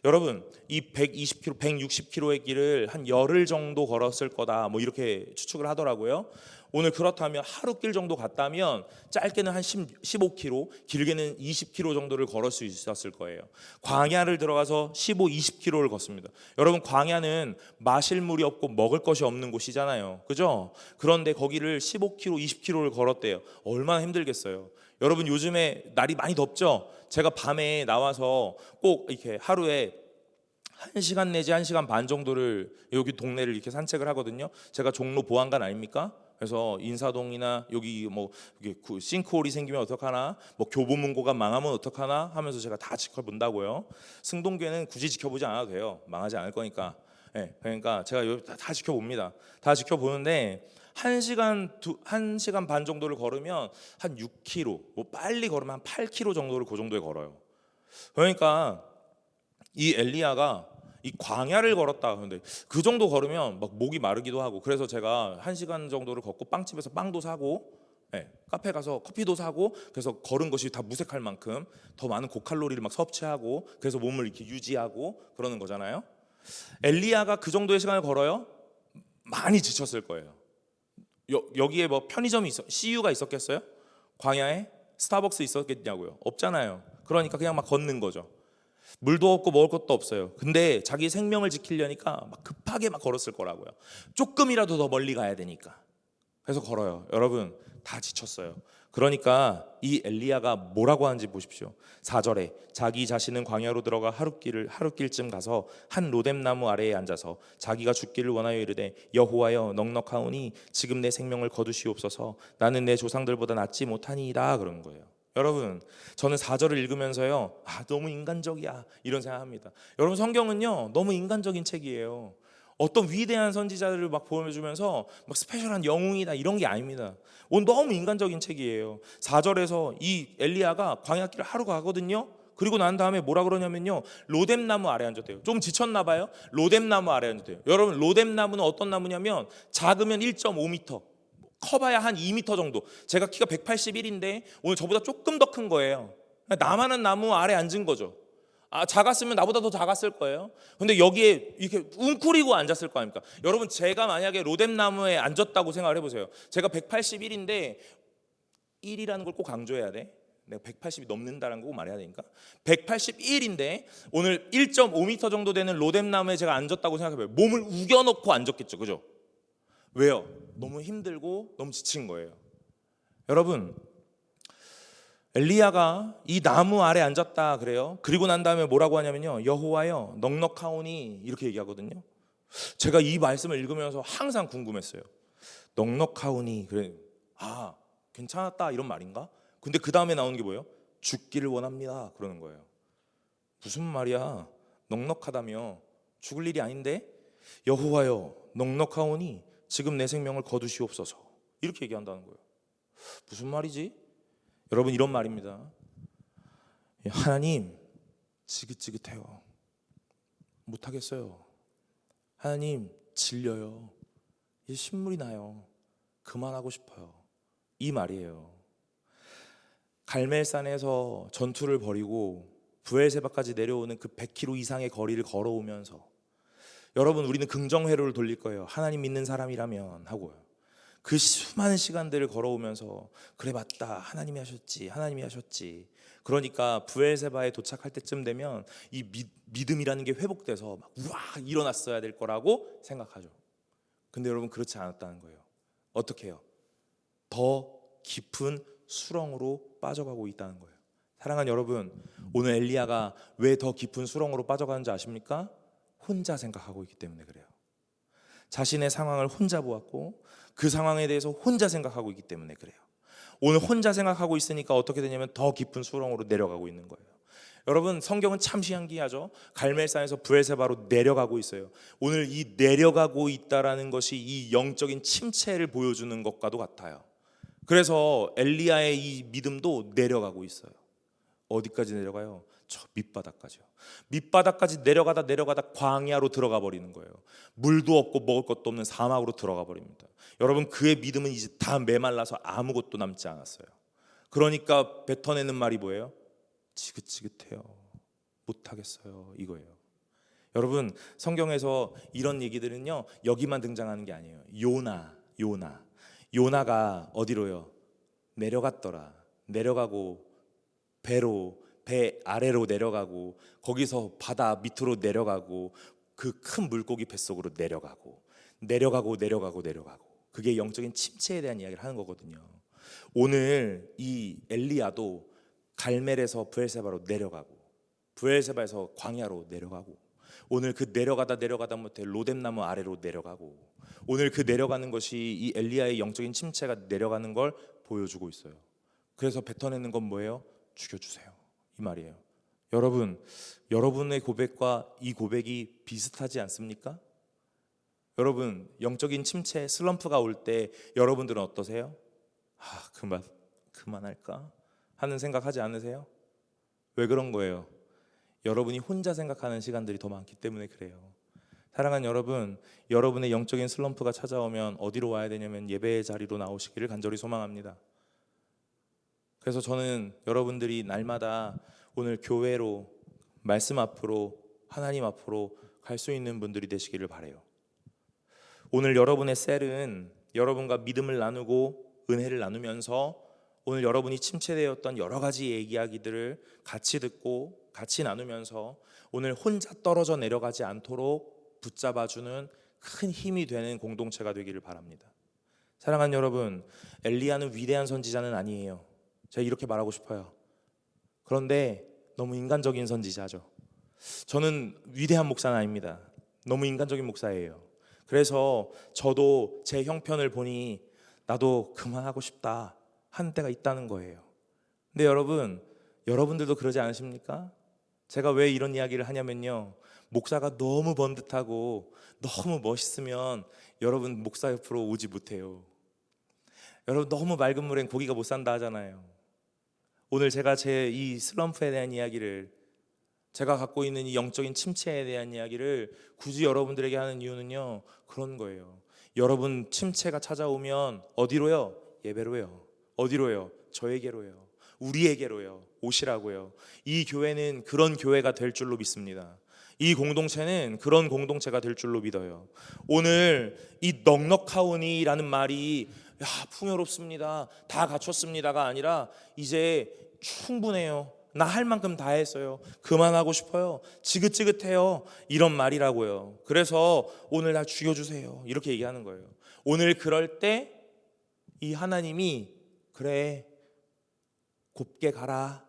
여러분, 이 120km, 160km의 길을 한 열흘 정도 걸었을 거다, 뭐 이렇게 추측을 하더라고요. 오늘 그렇다면 하루 길 정도 갔다면 짧게는 한 15km, 길게는 20km 정도를 걸을 수 있었을 거예요. 광야를 들어가서 15, 20km를 걷습니다. 여러분, 광야는 마실 물이 없고 먹을 것이 없는 곳이잖아요. 그죠? 그런데 거기를 15km, 20km를 걸었대요. 얼마나 힘들겠어요. 여러분, 요즘에 날이 많이 덥죠? 제가 밤에 나와서 꼭 이렇게 하루에 1시간 내지 1시간 반 정도를 여기 동네를 이렇게 산책을 하거든요. 제가 종로 보안관 아닙니까? 그래서 인사동이나 여기 뭐 이게 싱크홀이 생기면 어떡하나, 뭐 교보문고가 망하면 어떡하나 하면서 제가 다 지켜본다고요. 승동교회는 굳이 지켜보지 않아도 돼요. 망하지 않을 거니까. 네, 그러니까 제가 여기 다 지켜봅니다. 다 지켜보는데 1시간 반 정도를 걸으면 한 6km, 뭐 빨리 걸으면 한 8km 정도를 그 정도에 걸어요. 그러니까 이 엘리야가 이 광야를 걸었다. 그런데 그 정도 걸으면 막 목이 마르기도 하고, 그래서 제가 1시간 정도를 걷고 빵집에서 빵도 사고, 카페 가서 커피도 사고, 그래서 걸은 것이 다 무색할 만큼 더 많은 고칼로리를 막 섭취하고, 그래서 몸을 이렇게 유지하고 그러는 거잖아요. 엘리야가 그 정도의 시간을 걸어요? 많이 지쳤을 거예요. 여기에 뭐 편의점이 CU가 있었겠어요? 광야에 스타벅스 있었겠냐고요? 없잖아요. 그러니까 그냥 막 걷는 거죠. 물도 없고 먹을 것도 없어요. 근데 자기 생명을 지키려니까 막 급하게 막 걸었을 거라고요. 조금이라도 더 멀리 가야 되니까. 그래서 걸어요. 여러분, 다 지쳤어요. 그러니까 이 엘리야가 뭐라고 하는지 보십시오. 4절에 자기 자신은 광야로 들어가 하룻길쯤 가서 한 로뎀나무 아래에 앉아서 자기가 죽기를 원하여 이르되 여호와여 넉넉하오니 지금 내 생명을 거두시옵소서. 나는 내 조상들보다 낫지 못하니이다. 그런 거예요. 여러분, 저는 4절을 읽으면서요, 너무 인간적이야 이런 생각합니다. 여러분, 성경은요 너무 인간적인 책이에요. 어떤 위대한 선지자들을 막 보여주면서 막 스페셜한 영웅이다 이런 게 아닙니다. 오늘 너무 인간적인 책이에요. 4절에서 이 엘리야가 광야길을 하루 가거든요. 그리고 난 다음에 뭐라 그러냐면요, 로뎀나무 아래 앉았대요. 좀 지쳤나 봐요. 로뎀나무 아래 앉았대요. 여러분, 로뎀나무는 어떤 나무냐면 작으면 1.5m, 커봐야 한 2m 정도. 제가 키가 181인데 오늘 저보다 조금 더 큰 거예요. 나만한 나무 아래 앉은 거죠. 작았으면 나보다 더 작았을 거예요. 근데 여기에 이렇게 웅크리고 앉았을 거 아닙니까? 여러분, 제가 만약에 로뎀나무에 앉았다고 생각을 해보세요. 제가 181인데 1이라는 걸 꼭 강조해야 돼. 내가 180이 넘는다는 거 꼭 말해야 되니까. 181인데 오늘 1.5m 정도 되는 로뎀나무에 제가 앉았다고 생각해봐요. 몸을 우겨놓고 앉았겠죠, 그죠? 왜요? 너무 힘들고 너무 지친 거예요. 여러분, 엘리야가 이 나무 아래 앉았다 그래요. 그리고 난 다음에 뭐라고 하냐면요, 여호와여 넉넉하오니 이렇게 얘기하거든요. 제가 이 말씀을 읽으면서 항상 궁금했어요. 넉넉하오니, 그래, 괜찮았다 이런 말인가? 근데 그 다음에 나오는 게 뭐예요? 죽기를 원합니다 그러는 거예요. 무슨 말이야? 넉넉하다며 죽을 일이 아닌데? 여호와여 넉넉하오니 지금 내 생명을 거두시옵소서 이렇게 얘기한다는 거예요. 무슨 말이지? 여러분, 이런 말입니다. 하나님, 지긋지긋해요. 못하겠어요. 하나님, 질려요. 이제 신물이 나요. 그만하고 싶어요. 이 말이에요. 갈멜산에서 전투를 벌이고 브엘세바까지 내려오는 그 100km 이상의 거리를 걸어오면서, 여러분, 우리는 긍정회로를 돌릴 거예요. 하나님 믿는 사람이라면 하고요. 그 수많은 시간들을 걸어오면서 그래, 맞다, 하나님이 하셨지. 그러니까 브엘세바에 도착할 때쯤 되면 이 믿음이라는 게 회복돼서 막 우와 일어났어야 될 거라고 생각하죠. 근데 여러분, 그렇지 않았다는 거예요. 어떻게 해요? 더 깊은 수렁으로 빠져가고 있다는 거예요. 사랑하는 여러분, 오늘 엘리야가 왜 더 깊은 수렁으로 빠져가는지 아십니까? 혼자 생각하고 있기 때문에 그래요. 자신의 상황을 혼자 보았고 그 상황에 대해서 혼자 생각하고 있기 때문에 그래요. 오늘 혼자 생각하고 있으니까 어떻게 되냐면 더 깊은 수렁으로 내려가고 있는 거예요. 여러분, 성경은 참 신기하죠. 갈멜산에서 브엘세바로 내려가고 있어요. 오늘 이 내려가고 있다라는 것이 이 영적인 침체를 보여주는 것과도 같아요. 그래서 엘리야의 이 믿음도 내려가고 있어요. 어디까지 내려가요? 저 밑바닥까지요. 밑바닥까지 내려가다 광야로 들어가 버리는 거예요. 물도 없고 먹을 것도 없는 사막으로 들어가 버립니다. 여러분, 그의 믿음은 이제 다 메말라서 아무것도 남지 않았어요. 그러니까 뱉어내는 말이 뭐예요? 지긋지긋해요. 못하겠어요. 이거예요. 여러분, 성경에서 이런 얘기들은요 여기만 등장하는 게 아니에요. 요나 요나가 어디로요? 내려갔더라. 내려가고 배 아래로 내려가고 거기서 바다 밑으로 내려가고 그 큰 물고기 뱃속으로 내려가고 그게 영적인 침체에 대한 이야기를 하는 거거든요. 오늘 이 엘리야도 갈멜에서 브엘세바로 내려가고 브엘세바에서 광야로 내려가고 오늘 그 내려가다 못해 로뎀나무 아래로 내려가고 오늘 그 내려가는 것이 이 엘리야의 영적인 침체가 내려가는 걸 보여주고 있어요. 그래서 뱉어내는 건 뭐예요? 죽여주세요, 이 말이에요. 여러분, 여러분의 고백과 이 고백이 비슷하지 않습니까? 여러분, 영적인 침체, 슬럼프가 올 때 여러분들은 어떠세요? 그만할까? 하는 생각하지 않으세요? 왜 그런 거예요? 여러분이 혼자 생각하는 시간들이 더 많기 때문에 그래요. 사랑하는 여러분, 여러분의 영적인 슬럼프가 찾아오면 어디로 와야 되냐면 예배의 자리로 나오시기를 간절히 소망합니다. 그래서 저는 여러분들이 날마다 오늘 교회로, 말씀 앞으로, 하나님 앞으로 갈 수 있는 분들이 되시기를 바라요. 오늘 여러분의 셀은 여러분과 믿음을 나누고 은혜를 나누면서 오늘 여러분이 침체되었던 여러 가지 이야기들을 같이 듣고 같이 나누면서 오늘 혼자 떨어져 내려가지 않도록 붙잡아주는 큰 힘이 되는 공동체가 되기를 바랍니다. 사랑하는 여러분, 엘리야는 위대한 선지자는 아니에요. 제가 이렇게 말하고 싶어요. 그런데 너무 인간적인 선지자죠. 저는 위대한 목사는 아닙니다. 너무 인간적인 목사예요. 그래서 저도 제 형편을 보니 나도 그만하고 싶다 하는 때가 있다는 거예요. 근데 여러분들도 그러지 않으십니까? 제가 왜 이런 이야기를 하냐면요, 목사가 너무 번듯하고 너무 멋있으면 여러분 목사 옆으로 오지 못해요. 여러분 너무 맑은 물엔 고기가 못 산다 하잖아요. 오늘 제가 제 이 슬럼프에 대한 이야기를, 제가 갖고 있는 이 영적인 침체에 대한 이야기를 굳이 여러분들에게 하는 이유는요, 그런 거예요. 여러분 침체가 찾아오면 어디로요? 예배로요. 어디로요? 저에게로요. 우리에게로요. 오시라고요. 이 교회는 그런 교회가 될 줄로 믿습니다. 이 공동체는 그런 공동체가 될 줄로 믿어요. 오늘 이 넉넉하오니라는 말이 풍요롭습니다, 다 갖췄습니다가 아니라 이제 충분해요, 나 할 만큼 다 했어요, 그만하고 싶어요, 지긋지긋해요, 이런 말이라고요. 그래서 오늘 나 죽여주세요 이렇게 얘기하는 거예요. 오늘 그럴 때 이 하나님이 그래 곱게 가라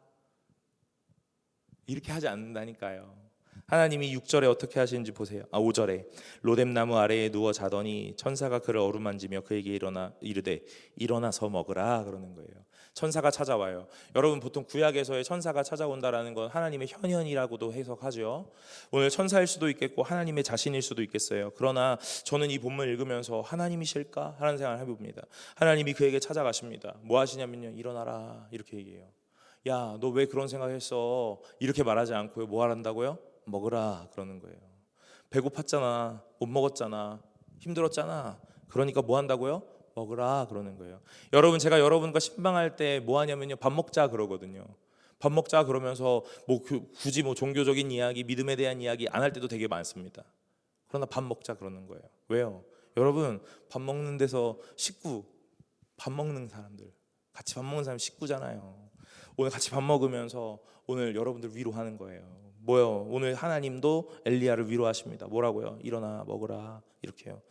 이렇게 하지 않는다니까요. 하나님이 6절에 어떻게 하시는지 보세요. 5절에 로뎀나무 아래에 누워 자더니 천사가 그를 어루만지며 그에게 이르되 일어나서 먹으라 그러는 거예요. 천사가 찾아와요. 여러분 보통 구약에서의 천사가 찾아온다라는 건 하나님의 현현이라고도 해석하죠. 오늘 천사일 수도 있겠고 하나님의 자신일 수도 있겠어요. 그러나 저는 이 본문을 읽으면서 하나님이실까 하는 생각을 해봅니다. 하나님이 그에게 찾아가십니다. 뭐 하시냐면요, 일어나라 이렇게 얘기해요. 야, 너 왜 그런 생각했어? 이렇게 말하지 않고요, 뭐 하란다고요? 먹으라 그러는 거예요. 배고팠잖아, 못 먹었잖아, 힘들었잖아, 그러니까 뭐 한다고요? 먹으라 그러는 거예요. 여러분, 제가 여러분과 신방할 때 뭐 하냐면요, 밥 먹자 그러거든요. 밥 먹자 그러면서 굳이 종교적인 이야기, 믿음에 대한 이야기 안 할 때도 되게 많습니다. 그러나 밥 먹자 그러는 거예요. 왜요? 여러분, 밥 먹는 데서 식구, 밥 먹는 사람들, 같이 밥 먹는 사람 식구잖아요. 오늘 같이 밥 먹으면서 오늘 여러분들 위로하는 거예요. 뭐요? 오늘 하나님도 엘리야를 위로하십니다. 뭐라고요? 일어나 먹으라 이렇게요.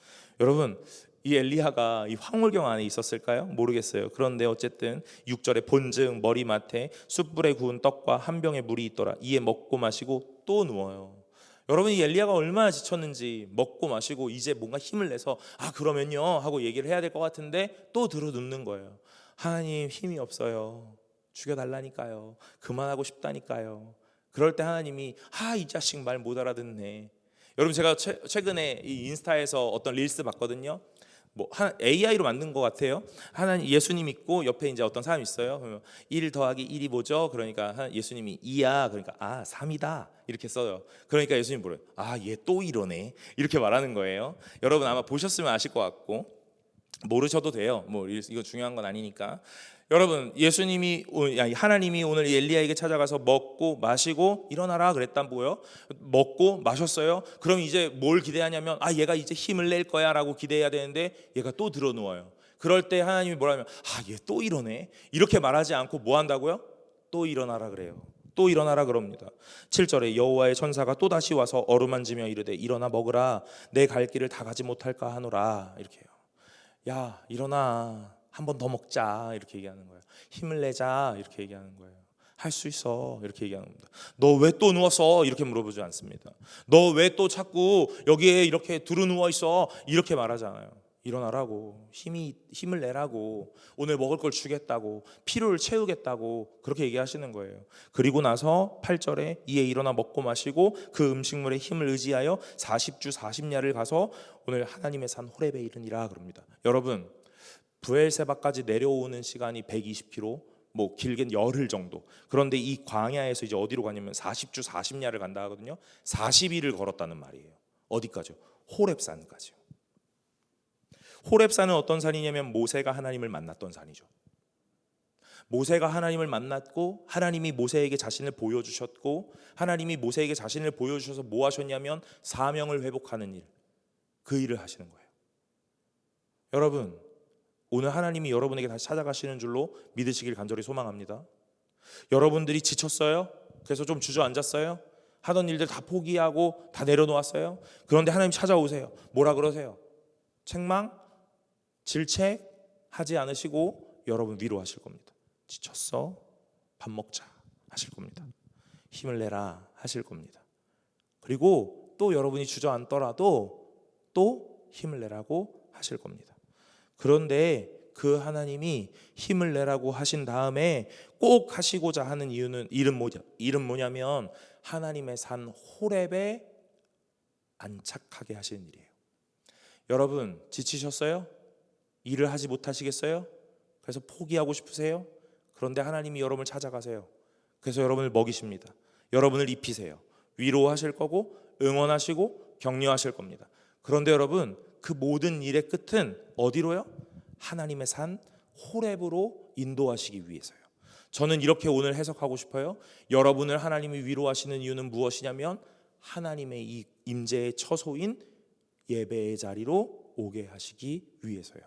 여러분, 이 엘리야가 이 황홀경 안에 있었을까요? 모르겠어요. 그런데 어쨌든 6절에 본즉 머리맡에 숯불에 구운 떡과 한 병의 물이 있더라. 이에 먹고 마시고 또 누워요. 여러분, 이 엘리야가 얼마나 지쳤는지 먹고 마시고 이제 뭔가 힘을 내서 그러면요 하고 얘기를 해야 될 것 같은데 또 들어눕는 거예요. 하나님, 힘이 없어요. 죽여달라니까요. 그만하고 싶다니까요. 그럴 때 하나님이 이 자식 말 못 알아듣네. 여러분, 제가 최근에 이 인스타에서 어떤 릴스 봤거든요. AI로 만든 것 같아요. 하나님, 예수님 있고 옆에 이제 어떤 사람이 있어요. 그러면 1 더하기 1이 뭐죠? 그러니까 예수님이 2야. 그러니까 3이다 이렇게 써요. 그러니까 예수님 뭐래요? 얘 또 이러네 이렇게 말하는 거예요. 여러분 아마 보셨으면 아실 것 같고 모르셔도 돼요. 이거 중요한 건 아니니까. 여러분, 하나님이 오늘 엘리야에게 찾아가서 먹고 마시고 일어나라 그랬단 뭐예요? 먹고 마셨어요. 그럼 이제 뭘 기대하냐면 얘가 이제 힘을 낼 거야 라고 기대해야 되는데 얘가 또 들어 누워요. 그럴 때 하나님이 뭐라면 얘 또 이러네 이렇게 말하지 않고 뭐 한다고요? 또 일어나라 그래요. 또 일어나라 그럽니다. 7절에 여호와의 천사가 또 다시 와서 어루만지며 이르되 일어나 먹으라 내 갈 길을 다 가지 못할까 하노라. 이렇게 해요. 야 일어나 한 번 더 먹자 이렇게 얘기하는 거예요. 힘을 내자 이렇게 얘기하는 거예요. 할 수 있어 이렇게 얘기하는 겁니다. 너 왜 또 누웠어 이렇게 물어보지 않습니다. 너 왜 또 자꾸 여기에 이렇게 두루 누워 있어 이렇게 말하지 않아요. 일어나라고, 힘을 내라고, 오늘 먹을 걸 주겠다고, 필요를 채우겠다고 그렇게 얘기하시는 거예요. 그리고 나서 8절에 이에 일어나 먹고 마시고 그 음식물의 힘을 의지하여 40주 40야를 가서 오늘 하나님의 산 호렙에 이르니라 그럽니다. 여러분 브엘세바까지 내려오는 시간이 120km, 뭐 길게는 열흘 정도. 그런데 이 광야에서 이제 어디로 가냐면 40주 40야를 간다 하거든요. 40일을 걸었다는 말이에요. 어디까지요? 호렙산까지요. 호렙산은 어떤 산이냐면 모세가 하나님을 만났던 산이죠. 모세가 하나님을 만났고 하나님이 모세에게 자신을 보여주셨고 하나님이 모세에게 자신을 보여주셔서 뭐 하셨냐면 사명을 회복하는 일, 그 일을 하시는 거예요. 여러분 오늘 하나님이 여러분에게 다시 찾아가시는 줄로 믿으시길 간절히 소망합니다. 여러분들이 지쳤어요? 그래서 좀 주저앉았어요? 하던 일들 다 포기하고 다 내려놓았어요? 그런데 하나님 찾아오세요. 뭐라 그러세요? 책망? 질책하지 않으시고 여러분 위로하실 겁니다. 지쳤어? 밥 먹자 하실 겁니다. 힘을 내라 하실 겁니다. 그리고 또 여러분이 주저앉더라도 또 힘을 내라고 하실 겁니다. 그런데 그 하나님이 힘을 내라고 하신 다음에 꼭 하시고자 하는 일은 뭐냐면 하나님의 산 호렙에 안착하게 하시는 일이에요. 여러분 지치셨어요? 일을 하지 못하시겠어요? 그래서 포기하고 싶으세요? 그런데 하나님이 여러분을 찾아가세요. 그래서 여러분을 먹이십니다. 여러분을 입히세요. 위로하실 거고 응원하시고 격려하실 겁니다. 그런데 여러분 그 모든 일의 끝은 어디로요? 하나님의 산 호렙으로 인도하시기 위해서요. 저는 이렇게 오늘 해석하고 싶어요. 여러분을 하나님이 위로하시는 이유는 무엇이냐면 하나님의 이 임재의 처소인 예배의 자리로 오게 하시기 위해서요.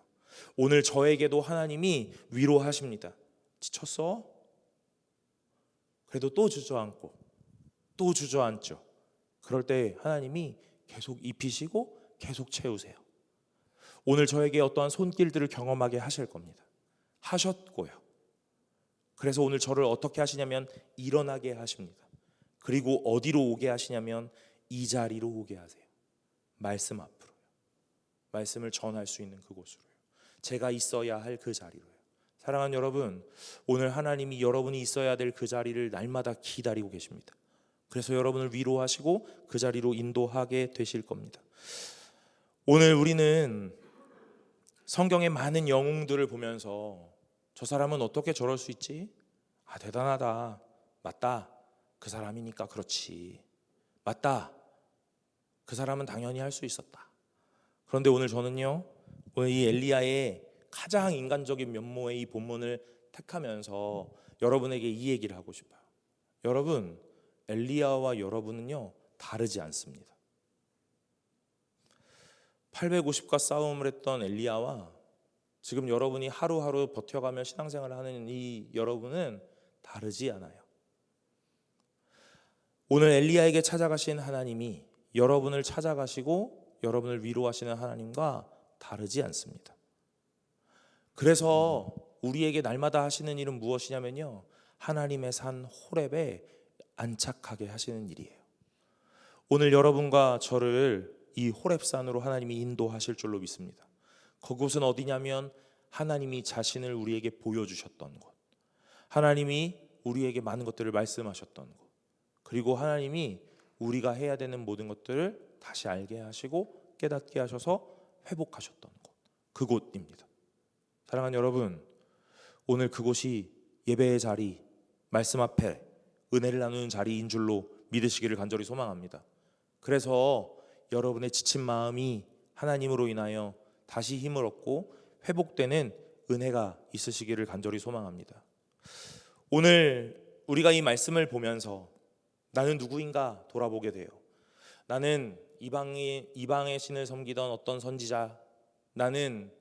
오늘 저에게도 하나님이 위로하십니다. 지쳤어? 그래도 또 주저앉고 또 주저앉죠. 그럴 때 하나님이 계속 입히시고 계속 채우세요. 오늘 저에게 어떠한 손길들을 경험하게 하실 겁니다. 하셨고요. 그래서 오늘 저를 어떻게 하시냐면 일어나게 하십니다. 그리고 어디로 오게 하시냐면 이 자리로 오게 하세요. 말씀 앞으로요. 말씀을 전할 수 있는 그곳으로요. 제가 있어야 할 그 자리로요. 사랑하는 여러분, 오늘 하나님이 여러분이 있어야 될 그 자리를 날마다 기다리고 계십니다. 그래서 여러분을 위로하시고 그 자리로 인도하게 되실 겁니다. 오늘 우리는 성경의 많은 영웅들을 보면서 저 사람은 어떻게 저럴 수 있지? 대단하다. 맞다. 그 사람이니까 그렇지. 맞다. 그 사람은 당연히 할 수 있었다. 그런데 오늘 저는요, 오늘 이 엘리야의 가장 인간적인 면모의 이 본문을 택하면서 여러분에게 이 얘기를 하고 싶어요. 여러분, 엘리야와 여러분은요 다르지 않습니다. 850과 싸움을 했던 엘리야와 지금 여러분이 하루하루 버텨가며 신앙생활을 하는 이 여러분은 다르지 않아요. 오늘 엘리야에게 찾아가신 하나님이 여러분을 찾아가시고 여러분을 위로하시는 하나님과 다르지 않습니다. 그래서 우리에게 날마다 하시는 일은 무엇이냐면요, 하나님의 산 호렙에 안착하게 하시는 일이에요. 오늘 여러분과 저를 이 호렙산으로 하나님이 인도하실 줄로 믿습니다. 그곳은 어디냐면 하나님이 자신을 우리에게 보여주셨던 곳, 하나님이 우리에게 많은 것들을 말씀하셨던 곳, 그리고 하나님이 우리가 해야 되는 모든 것들을 다시 알게 하시고 깨닫게 하셔서 회복하셨던 곳, 그곳입니다. 사랑하는 여러분, 오늘 그곳이 예배의 자리, 말씀 앞에 은혜를 나누는 자리인 줄로 믿으시기를 간절히 소망합니다. 그래서 여러분의 지친 마음이 하나님으로 인하여 다시 힘을 얻고 회복되는 은혜가 있으시기를 간절히 소망합니다. 오늘 우리가 이 말씀을 보면서 나는 누구인가 돌아보게 돼요. 나는 이방의 신을 섬기던 어떤 선지자, 나는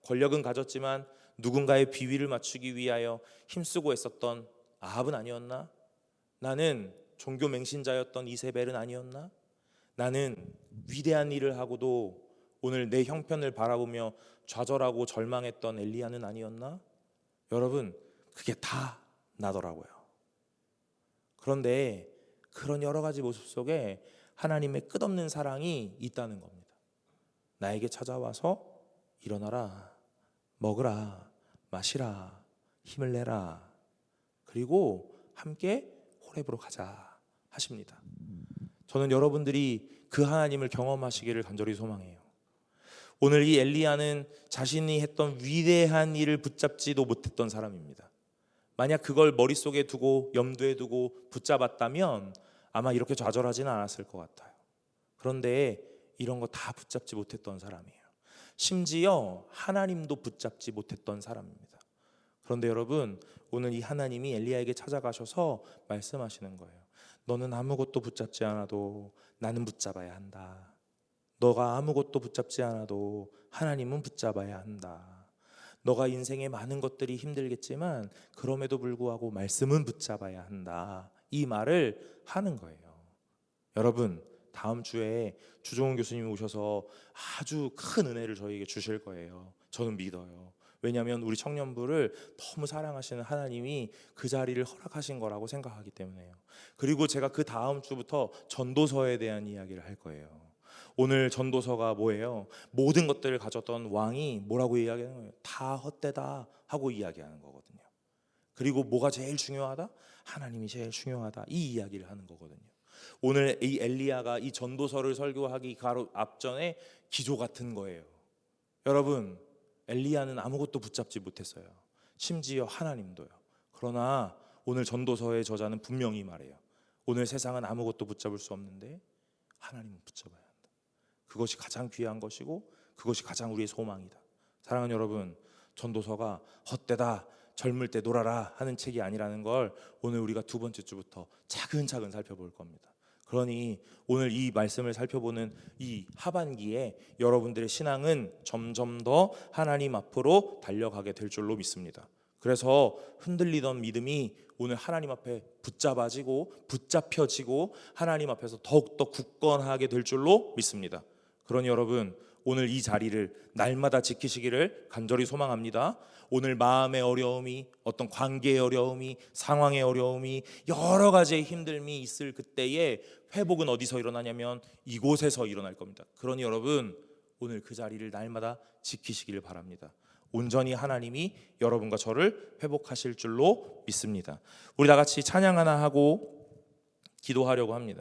권력은 가졌지만 누군가의 비위를 맞추기 위하여 힘쓰고 애썼던 아합은 아니었나? 나는 종교 맹신자였던 이세벨은 아니었나? 나는 위대한 일을 하고도 오늘 내 형편을 바라보며 좌절하고 절망했던 엘리야는 아니었나? 여러분, 그게 다 나더라고요. 그런데 그런 여러 가지 모습 속에 하나님의 끝없는 사랑이 있다는 겁니다. 나에게 찾아와서 일어나라, 먹으라, 마시라, 힘을 내라, 그리고 함께 호렙으로 가자 하십니다. 저는 여러분들이 그 하나님을 경험하시기를 간절히 소망해요. 오늘 이 엘리야는 자신이 했던 위대한 일을 붙잡지도 못했던 사람입니다. 만약 그걸 머릿속에 두고 염두에 두고 붙잡았다면 아마 이렇게 좌절하지는 않았을 것 같아요. 그런데 이런 거 다 붙잡지 못했던 사람이에요. 심지어 하나님도 붙잡지 못했던 사람입니다. 그런데 여러분, 오늘 이 하나님이 엘리야에게 찾아가셔서 말씀하시는 거예요. 너는 아무것도 붙잡지 않아도 나는 붙잡아야 한다. 너가 아무것도 붙잡지 않아도 하나님은 붙잡아야 한다. 너가 인생에 많은 것들이 힘들겠지만 그럼에도 불구하고 말씀은 붙잡아야 한다. 이 말을 하는 거예요. 여러분, 다음 주에 주종훈 교수님이 오셔서 아주 큰 은혜를 저희에게 주실 거예요. 저는 믿어요. 왜냐하면 우리 청년부를 너무 사랑하시는 하나님이 그 자리를 허락하신 거라고 생각하기 때문에요. 그리고 제가 그 다음 주부터 전도서에 대한 이야기를 할 거예요. 오늘 전도서가 뭐예요? 모든 것들을 가졌던 왕이 뭐라고 이야기하는 거예요? 다 헛되다 하고 이야기하는 거거든요. 그리고 뭐가 제일 중요하다? 하나님이 제일 중요하다, 이 이야기를 하는 거거든요. 오늘 이 엘리야가 이 전도서를 설교하기 바로 앞전에 기조 같은 거예요. 여러분, 엘리야는 아무것도 붙잡지 못했어요. 심지어 하나님도요. 그러나 오늘 전도서의 저자는 분명히 말해요. 오늘 세상은 아무것도 붙잡을 수 없는데 하나님은 붙잡아야 한다. 그것이 가장 귀한 것이고 그것이 가장 우리의 소망이다. 사랑하는 여러분, 전도서가 헛되다, 젊을 때 놀아라 하는 책이 아니라는 걸 오늘 우리가 두 번째 주부터 차근차근 살펴볼 겁니다. 그러니 오늘 이 말씀을 살펴보는 이 하반기에 여러분들의 신앙은 점점 더 하나님 앞으로 달려가게 될 줄로 믿습니다. 그래서 흔들리던 믿음이 오늘 하나님 앞에 붙잡혀지고 하나님 앞에서 더욱더 굳건하게 될 줄로 믿습니다. 그러니 여러분, 오늘 이 자리를 날마다 지키시기를 간절히 소망합니다. 오늘 마음의 어려움이, 어떤 관계의 어려움이, 상황의 어려움이, 여러 가지의 힘듦이 있을 그때에 회복은 어디서 일어나냐면 이곳에서 일어날 겁니다. 그러니 여러분, 오늘 그 자리를 날마다 지키시기를 바랍니다. 온전히 하나님이 여러분과 저를 회복하실 줄로 믿습니다. 우리 다 같이 찬양 하나 하고 기도하려고 합니다.